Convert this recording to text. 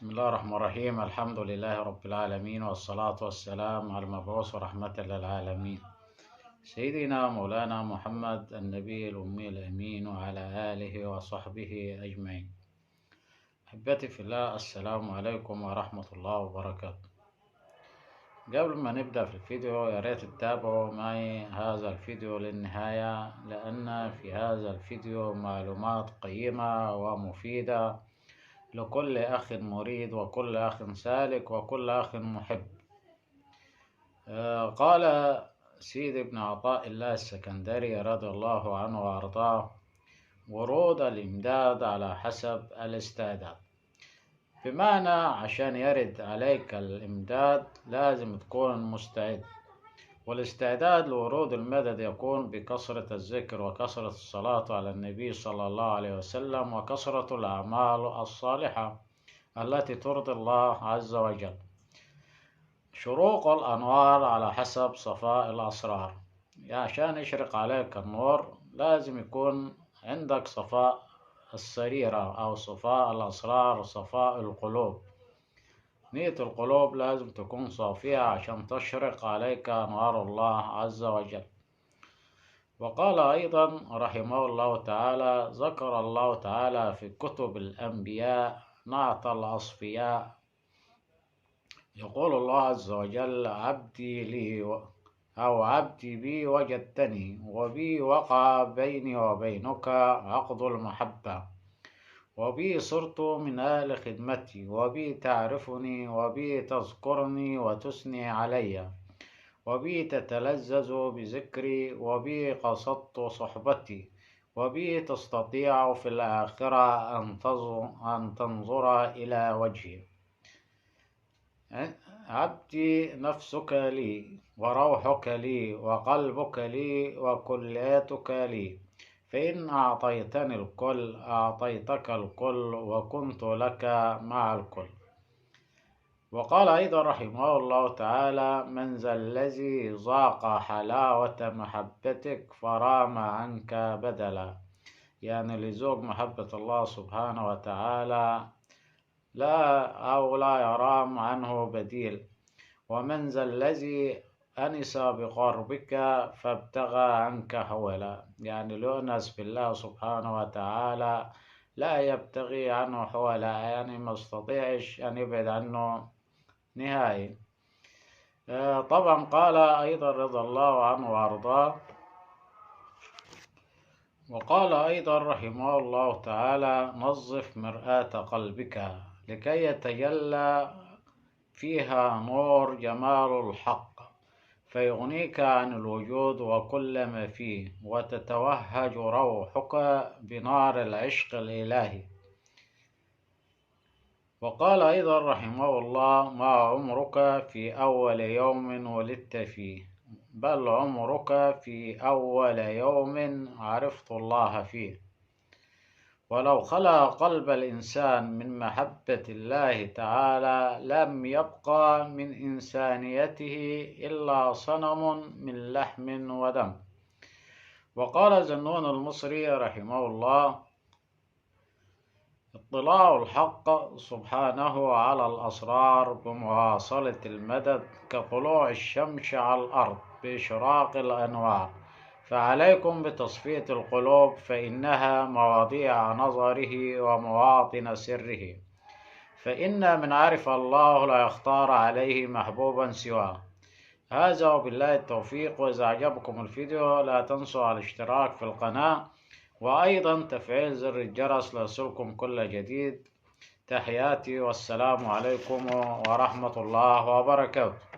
بسم الله الرحمن الرحيم. الحمد لله رب العالمين، والصلاة والسلام على المبعوث رحمة للعالمين سيدنا مولانا محمد النبي الأمي الأمين، وعلى آله وصحبه أجمعين. أحبتي في الله، السلام عليكم ورحمة الله وبركاته. قبل ما نبدأ في الفيديو، يا ريت تتابعوا معي هذا الفيديو للنهاية، لأن في هذا الفيديو معلومات قيمة ومفيدة لكل أخ مريد وكل أخ سالك وكل أخ محب. قال سيد ابن عطاء الله السكندري رضي الله عنه وأرضاه: ورود الإمداد على حسب الاستعداد. بمعنى عشان يرد عليك الإمداد لازم تكون مستعد، والاستعداد لورود المدد يكون بكثرة الذكر وكثرة الصلاة على النبي صلى الله عليه وسلم وكثرة الأعمال الصالحة التي ترضي الله عز وجل. شروق الأنوار على حسب صفاء الأسرار. يعني عشان يشرق عليك النور لازم يكون عندك صفاء السريرة أو صفاء الأسرار، صفاء القلوب. نية القلوب لازم تكون صافية عشان تشرق عليك أنوار الله عز وجل. وقال أيضا رحمه الله تعالى: ذكر الله تعالى في كتب الأنبياء نعت الأصفياء. يقول الله عز وجل: عبدي لي أو عبدي بي وجدتني، وبي وقع بيني وبينك عقد المحبة، وبي صرت من أهل خدمتي، وبي تعرفني، وبي تذكرني وتثني علي، وبي تتلذذ بذكري، وبي قصدت صحبتي، وبي تستطيع في الآخرة أن تنظر إلى وجهي. عبدي نفسك لي، وروحك لي، وقلبك لي، وكليتك لي، فإن أعطيتني الكل أعطيتك الكل، وكنت لك مع الكل. وقال أيضا رحمه الله تعالى: من ذا الذي ذاق حلاوة محبتك فرام عنك بدلا. يعني لذوق محبة الله سبحانه وتعالى لا يرام عنه بديل. ومن ذا الذي أنس بقربك فابتغى عنك حولا. يعني لأنس بالله سبحانه وتعالى لا يبتغي عنه حولا، يعني ما استطيعش أن يبعد عنه نهائي. طبعا قال أيضا رضي الله عنه وأرضاه، وقال أيضا رحمه الله تعالى: نظف مرآة قلبك لكي يتجلى فيها نور جمال الحق، فيغنيك عن الوجود وكل ما فيه، وتتوهج روحك بنار العشق الإلهي. وقال أيضا رحمه الله: ما عمرك في أول يوم ولدت فيه، بل عمرك في أول يوم عرفت الله فيه. ولو خلا قلب الإنسان من محبة الله تعالى لم يبقى من إنسانيته إلا صنم من لحم ودم. وقال ذنون المصري رحمه الله: اطلاع الحق سبحانه على الأسرار بمواصلة المدد كطلوع الشمس على الأرض بإشراق الأنوار، فعليكم بتصفية القلوب، فإنها مواضيع نظره ومواطن سره، فإن من عرف الله لا يختار عليه محبوبا سواه. هذا وبالله التوفيق. وإذا أعجبكم الفيديو لا تنسوا الاشتراك في القناة، وأيضا تفعيل زر الجرس ليصلكم كل جديد. تحياتي والسلام عليكم ورحمة الله وبركاته.